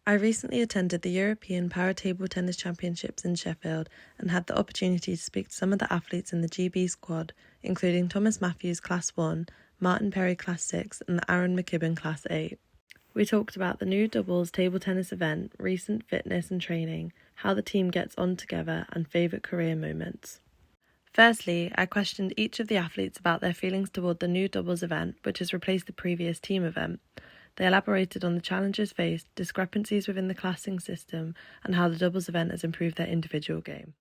I recently attended the European Para Table Tennis Championships in Sheffield and had the opportunity to speak to some of the athletes in the GB squad, including Thomas Matthews Class 1, Martin Perry Class 6 and the Arron Mckibbin Class 8. We talked about the new doubles table tennis event, recent fitness and training, how the team gets on together and favourite career moments. Firstly, I questioned each of the athletes about their feelings toward the new doubles event, which has replaced the previous team event. They elaborated on the challenges faced, discrepancies within the classing system, and how the doubles event has improved their individual game.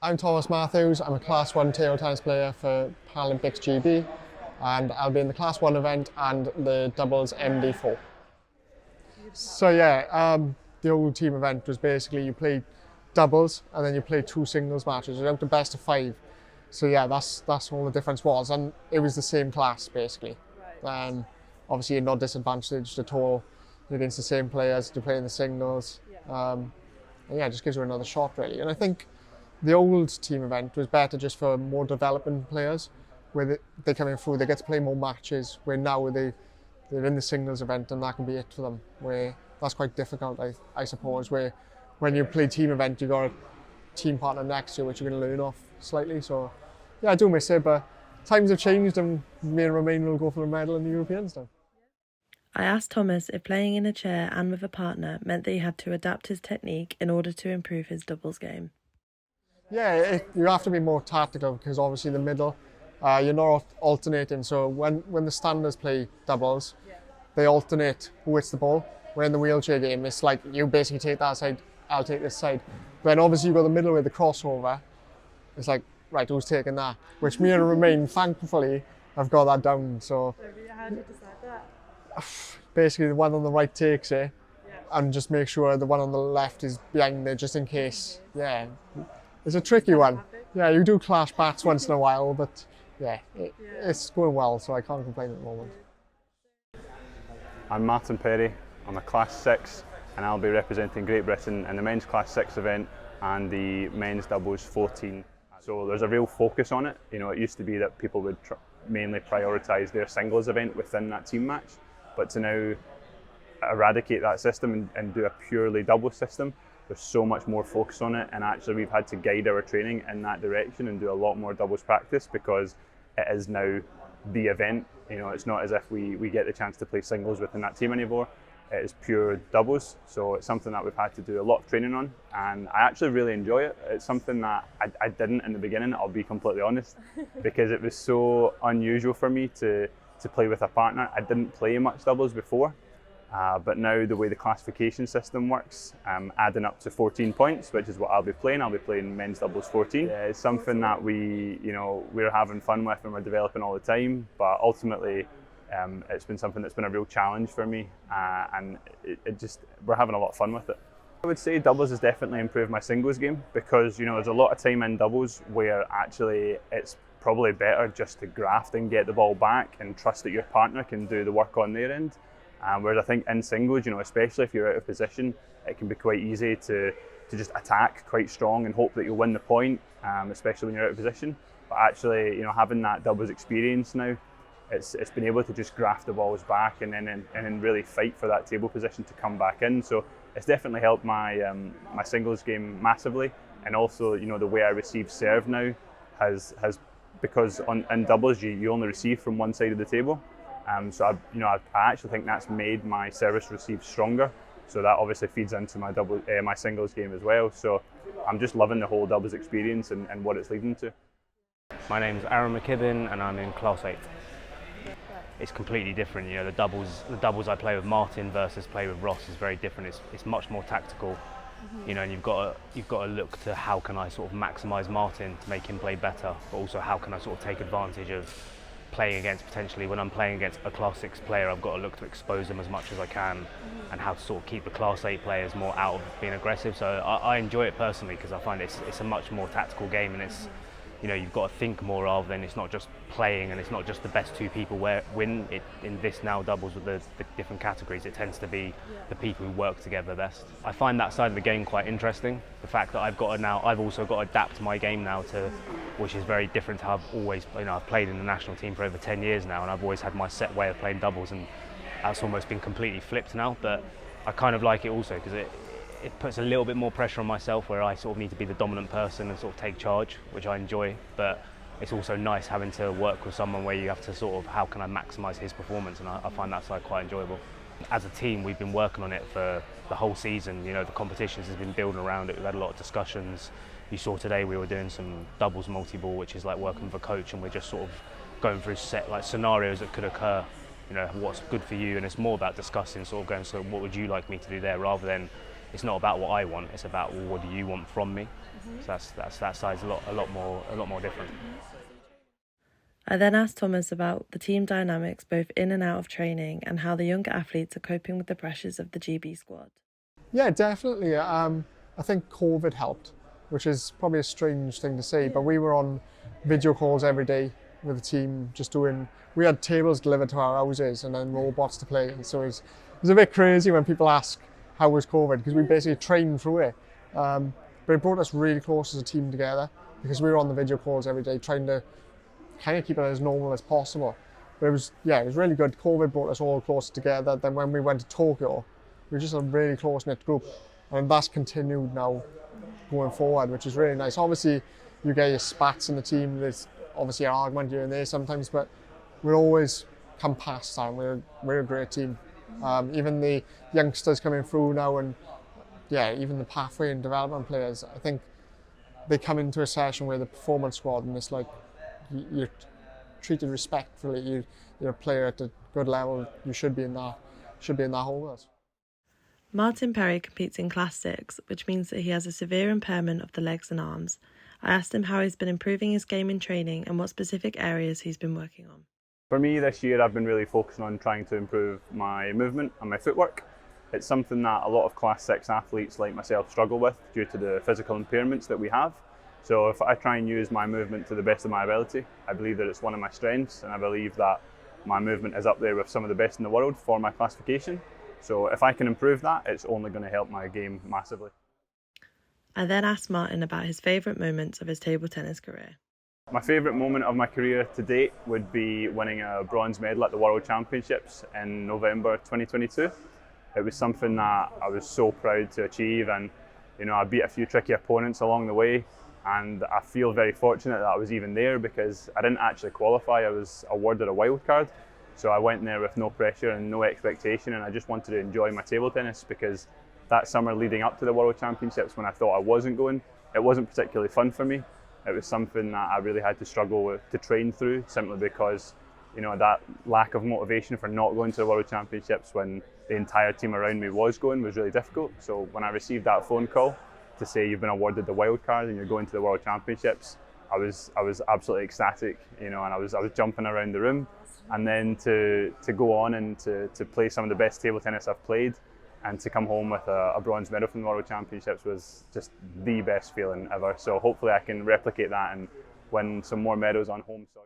I'm Thomas Matthews. I'm a Class 1 table tennis player for Paralympics GB, and I'll be in the Class 1 event and the doubles MD4. So the old team event was basically you play doubles and then you play 2 singles matches. You're out to best of 5. So that's all the difference was, and it was the same class basically. Obviously you're not disadvantaged at all. You're against the same players to play in the singles. It just gives you another shot really. And I think the old team event was better just for more development players, where they coming through, they get to play more matches, where now they're in the singles event and that can be it for them. Where that's quite difficult, I suppose, where when you play team event, you've got a team partner next to you, which you're going to learn off slightly. So yeah, I do miss it, but times have changed and me and Romain will go for a medal in the Europeans now. I asked Thomas if playing in a chair and with a partner meant that he had to adapt his technique in order to improve his doubles game. Yeah, you have to be more tactical because obviously the middle, you're not alternating. So when the standards play doubles, they alternate who hits the ball. Where in the wheelchair game, it's like you basically take that side, I'll take this side. Then obviously you've got the middle with the crossover. It's like, right, who's taking that? Which me and Romain, thankfully, have got that down. So How do you decide that? Basically the one on the right takes it and just make sure the one on the left is behind it just in case. Yeah, it's a tricky one. Yeah, you do clash bats once in a while, but it's going well, so I can't complain at the moment. I'm Martin Perry. I'm a Class 6 and I'll be representing Great Britain in the men's Class 6 event and the men's doubles 14. So there's a real focus on it. You know, it used to be that people would mainly prioritise their singles event within that team match, but to now eradicate that system and do a purely doubles system, there's so much more focus on it, and actually we've had to guide our training in that direction and do a lot more doubles practice because it is now the event. You know, it's not as if we get the chance to play singles within that team anymore. It is pure doubles, so it's something that we've had to do a lot of training on, and I actually really enjoy it. It's something that I didn't in the beginning, I'll be completely honest, because it was so unusual for me to play with a partner. I didn't play much doubles before, but now the way the classification system works, adding up to 14 points, which is what I'll be playing men's doubles 14. Yeah, it's something that we're having fun with and we're developing all the time, but ultimately it's been something that's been a real challenge for me, and we're having a lot of fun with it. I would say doubles has definitely improved my singles game because there's a lot of time in doubles where actually it's probably better just to graft and get the ball back and trust that your partner can do the work on their end. Whereas I think in singles, especially if you're out of position, it can be quite easy to just attack quite strong and hope that you'll win the point, especially when you're out of position. But actually, having that doubles experience now, it's been able to just graft the balls back and then really fight for that table position to come back in. So it's definitely helped my my singles game massively, and also the way I receive serve now has because in doubles you only receive from one side of the table. So I actually think that's made my service receive stronger. So that obviously feeds into my singles game as well. So I'm just loving the whole doubles experience and what it's leading to. My name's Arron Mckibbin and I'm in Class 8. It's completely different. The doubles I play with Martin versus play with Ross is very different. It's much more tactical. And you've got to look to how can I sort of maximise Martin to make him play better, but also how can I sort of take advantage of playing against potentially when I'm playing against a Class 6 player, I've got to look to expose them as much as I can, and how to sort of keep the Class 8 players more out of being aggressive. So I enjoy it personally because I find it's a much more tactical game, and it's you've got to think more rather than it's not just playing, and it's not just the best 2 people win. In this now doubles with the different categories, it tends to be the people who work together best. I find that side of the game quite interesting. The fact that I've also got to adapt my game now to, which is very different to how I've always, I've played in the national team for over 10 years now, and I've always had my set way of playing doubles, and that's almost been completely flipped now. But I kind of like it also because it puts a little bit more pressure on myself, where I sort of need to be the dominant person and sort of take charge, which I enjoy. But it's also nice having to work with someone where you have to sort of, how can I maximise his performance, and I find that side quite enjoyable. As a team, we've been working on it for the whole season. You know, the competitions has been building around it. We've had a lot of discussions. You saw today we were doing some doubles multi-ball, which is like working with a coach, and we're just sort of going through set like scenarios that could occur. You know, what's good for you, and it's more about discussing, sort of going, so what would you like me to do there, rather than it's not about what I want, it's about, well, what do you want from me. So that side's a lot more different. I then asked Thomas about the team dynamics both in and out of training and how the younger athletes are coping with the pressures of the GB squad. Yeah, definitely. I think COVID helped, which is probably a strange thing to say, but we were on video calls every day with the team, we had tables delivered to our houses and then robots to play, and so it was a bit crazy when people ask how was COVID, because we basically trained through it. But it brought us really close as a team together, because we were on the video calls every day trying to kind of keep it as normal as possible. But it was really good. COVID brought us all closer together. Then when we went to Tokyo, we were just a really close-knit group, and that's continued now going forward, which is really nice. Obviously, you get your spats in the team. There's obviously an argument here and there sometimes, but we'll always come past that. We're a great team. Even the youngsters coming through now, and even the pathway and development players, I think they come into a session with the performance squad, and it's like you're treated respectfully. You're a player at a good level. You should be in that whole world. Martin Perry competes in Class 6, which means that he has a severe impairment of the legs and arms. I asked him how he's been improving his game in training and what specific areas he's been working on. For me this year, I've been really focusing on trying to improve my movement and my footwork. It's something that a lot of Class 6 athletes like myself struggle with due to the physical impairments that we have. So if I try and use my movement to the best of my ability, I believe that it's one of my strengths, and I believe that my movement is up there with some of the best in the world for my classification. So if I can improve that, it's only going to help my game massively. I then asked Martin about his favourite moments of his table tennis career. My favourite moment of my career to date would be winning a bronze medal at the World Championships in November 2022. It was something that I was so proud to achieve, and I beat a few tricky opponents along the way, and I feel very fortunate that I was even there, because I didn't actually qualify. I was awarded a wild card, so I went there with no pressure and no expectation, and I just wanted to enjoy my table tennis, because that summer leading up to the World Championships, when I thought I wasn't going, it wasn't particularly fun for me. It was something that I really had to struggle with to train through, simply because that lack of motivation for not going to the World Championships when the entire team around me was going was really difficult. So when I received that phone call to say you've been awarded the wild card and you're going to the World Championships, I was absolutely ecstatic, and I was jumping around the room. And then to go on and to play some of the best table tennis I've played, and to come home with a bronze medal from the World Championships was just the best feeling ever. So hopefully I can replicate that and win some more medals on home soil.